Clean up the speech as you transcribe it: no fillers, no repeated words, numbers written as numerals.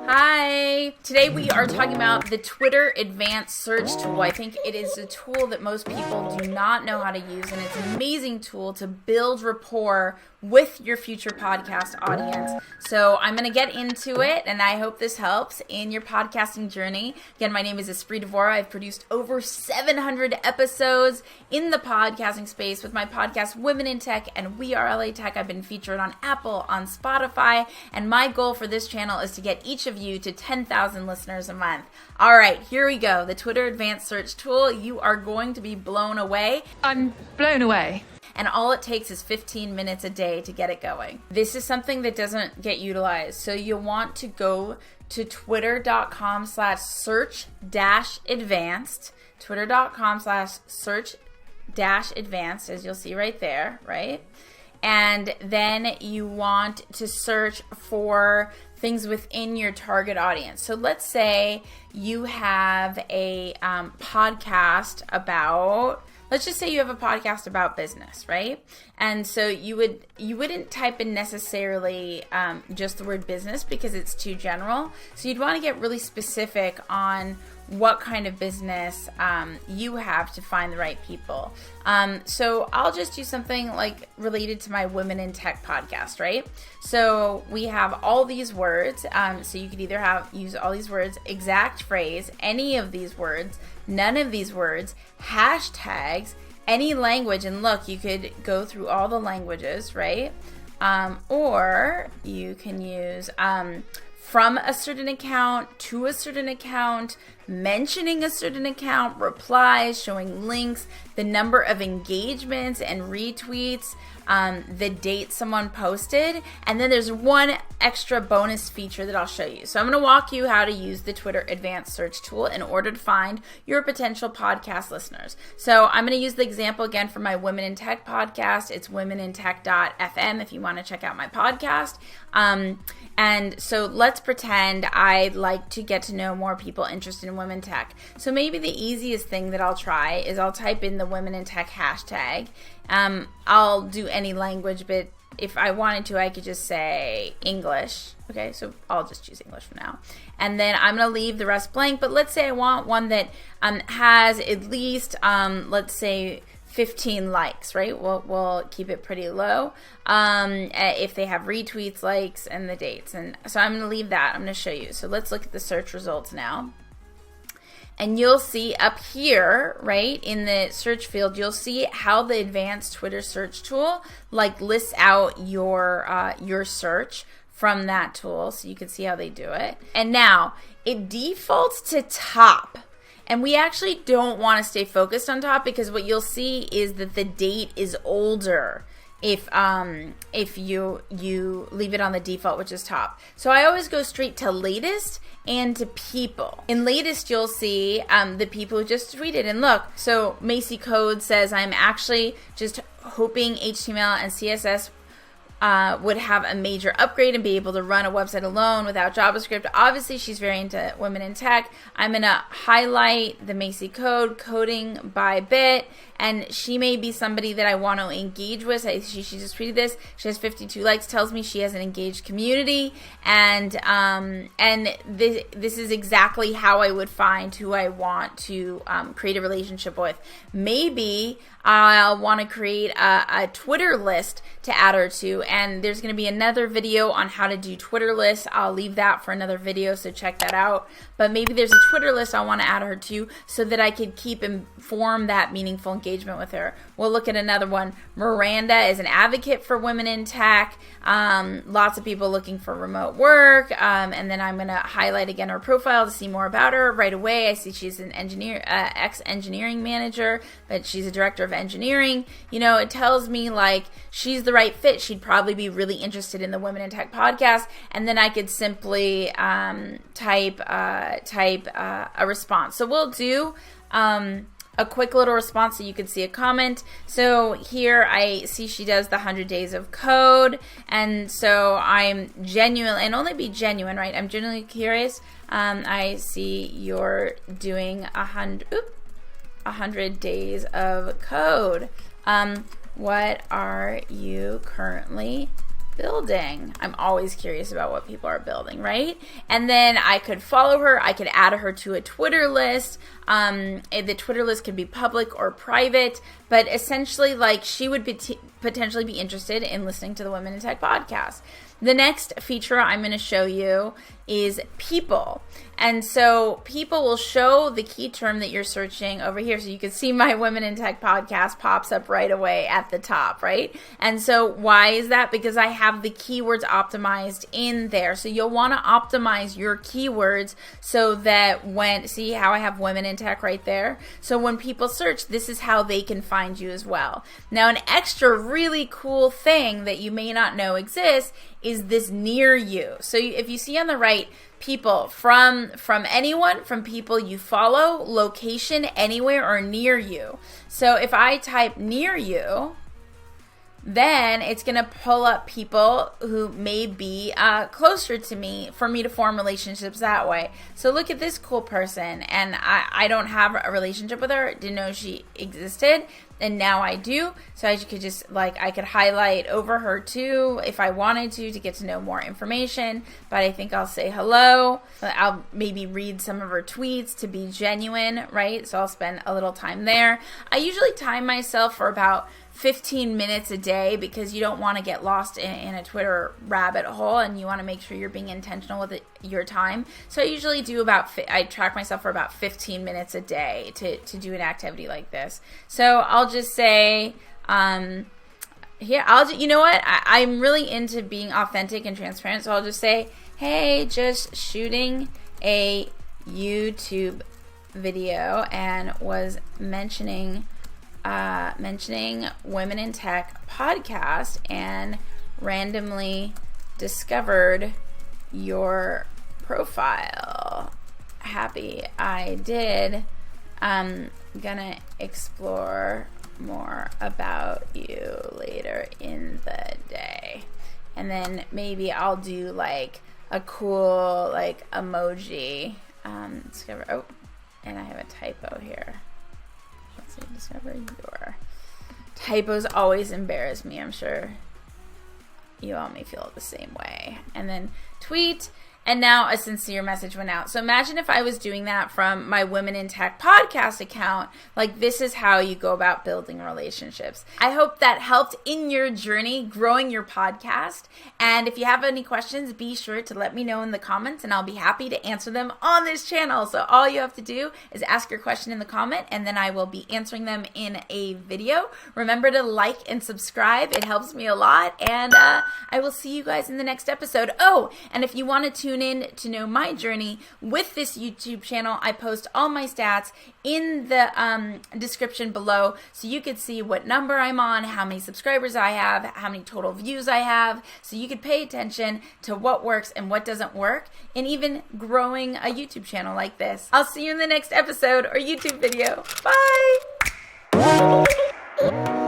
Hi! Today we are talking about the Twitter Advanced Search Tool. I think it is a tool that most people do not know how to use, and it's an amazing tool to build rapport with your future podcast audience. So I'm going to get into it, and I hope this helps in your podcasting journey. Again, my name is Espree Devora. I've produced over 700 episodes in the podcasting space with my podcast, Women in Tech and WeAreLATech. I've been featured on Apple, on Spotify, and my goal for this channel is to get each of you to 10,000 listeners a month. All right, here we go. The Twitter Advanced Search Tool. You are going to be blown away. I'm blown away. And all it takes is 15 minutes a day to get it going. This is something that doesn't get utilized. So you'll want to go to twitter.com/search-advanced, twitter.com/search-advanced, as you'll see right there, right? And then you want to search for things within your target audience. So let's say you have a podcast about, let's just say you have a podcast about business, right? And so you wouldn't type in necessarily just the word business because it's too general. So you'd want to get really specific on what kind of business you have to find the right people. So I'll just do something like related to my Women in Tech podcast, right? So we have all these words. So you could either use all these words, exact phrase, any of these words, none of these words, hashtags, any language. And look, you could go through all the languages, right? Or you can use from a certain account, to a certain account, mentioning a certain account, replies, showing links, the number of engagements and retweets, the date someone posted, and then there's one extra bonus feature that I'll show you. So I'm going to walk you how to use the Twitter Advanced Search Tool in order to find your potential podcast listeners. So I'm going to use the example again for my Women in Tech podcast. It's womenintech.fm if you want to check out my podcast. And so let's pretend I'd like to get to know more people interested in women tech. So maybe the easiest thing that I'll try is I'll type in the Women in Tech hashtag. I'll do any language, but if I wanted to, I could just say English. Okay, so I'll just choose English for now. And then I'm going to leave the rest blank. But let's say I want one that has at least, let's say, 15 likes, right? We'll keep it pretty low. If they have retweets, likes, and the dates. And so I'm going to leave that. I'm going to show you. So let's look at the search results now. And you'll see up here, right, in the search field, you'll see how the advanced Twitter search tool lists out your search from that tool. So you can see how they do it. And now it defaults to top. And we actually don't want to stay focused on top because what you'll see is that the date is older if you leave it on the default, which is top. So I always go straight to latest and to people. In latest, you'll see the people who just tweeted. And look, so Macy Code says, I'm actually just hoping HTML and CSS would have a major upgrade and be able to run a website alone without JavaScript. Obviously, she's very into women in tech. I'm going to highlight the Macy Code, coding by bit, and she may be somebody that I want to engage with. She just tweeted this. She has 52 likes, tells me she has an engaged community, and this is exactly how I would find who I want to create a relationship with. Maybe I'll want to create a Twitter list to add her to, and there's going to be another video on how to do Twitter lists. I'll leave that for another video, so check that out. But maybe there's a Twitter list I want to add her to so that I could form that meaningful engagement with her. We'll look at another one. Miranda is an advocate for women in tech. Lots of people looking for remote work. And then I'm going to highlight again her profile to see more about her right away. I see she's an ex-engineering manager, but she's a director of engineering. You know, it tells me she's the right fit. She'd probably be really interested in the Women in Tech podcast. And then I could simply type a response. So we'll do a quick little response so you can see a comment. So here I see she does the 100 days of code, and so I'm genuine, and only be genuine, right? I'm genuinely curious. I see you're doing 100 days of code. What are you currently building. I'm always curious about what people are building, right? And then I could follow her. I could add her to a Twitter list. The Twitter list could be public or private, but essentially, like, she would potentially be interested in listening to the Women in Tech podcast. The next feature I'm going to show you is people. And so people will show the key term that you're searching over here. So you can see my Women in Tech podcast pops up right away at the top, right? And so why is that? Because I have the keywords optimized in there. So you'll want to optimize your keywords so that see how I have Women in Tech right there? So when people search, this is how they can find you as well. Now, an extra really cool thing that you may not know exists is this near you. So if you see on the right, people from anyone, from people you follow, location, anywhere or near you. So if I type near you, then it's going to pull up people who may be closer to me for me to form relationships that way. So look at this cool person, and I don't have a relationship with her, didn't know she existed, and now I do. So I could just, I could highlight over her too if I wanted to get to know more information, but I think I'll say hello. I'll maybe read some of her tweets to be genuine, right? So I'll spend a little time there. I usually time myself for about 15 minutes a day because you don't want to get lost in a Twitter rabbit hole, and you want to make sure you're being intentional with your time. So I usually do I track myself for about 15 minutes a day to do an activity like this. So I'll just say, you know what? I'm really into being authentic and transparent. So I'll just say, hey, just shooting a YouTube video and was mentioning Women in Tech podcast and randomly discovered your profile. Happy I did. I'm gonna explore more about you later in the day. And then maybe I'll do like a cool emoji. Discover, and I have a typo here. Discover your typos always embarrass me. I'm sure you all may feel the same way. And then tweet, and now a sincere message went out. So imagine if I was doing that from my Women in Tech podcast account. This is how you go about building relationships. I hope that helped in your journey growing your podcast. And if you have any questions, be sure to let me know in the comments, and I'll be happy to answer them on this channel. So all you have to do is ask your question in the comment, and then I will be answering them in a video. Remember to like and subscribe. It helps me a lot. And I will see you guys in the next episode. Oh, and if you want to tune in to know my journey with this YouTube channel, I post all my stats in the description below, so you could see what number I'm on, how many subscribers I have, how many total views I have, so you could pay attention to what works and what doesn't work in even growing a YouTube channel like this. I'll see you in the next episode or YouTube video. Bye!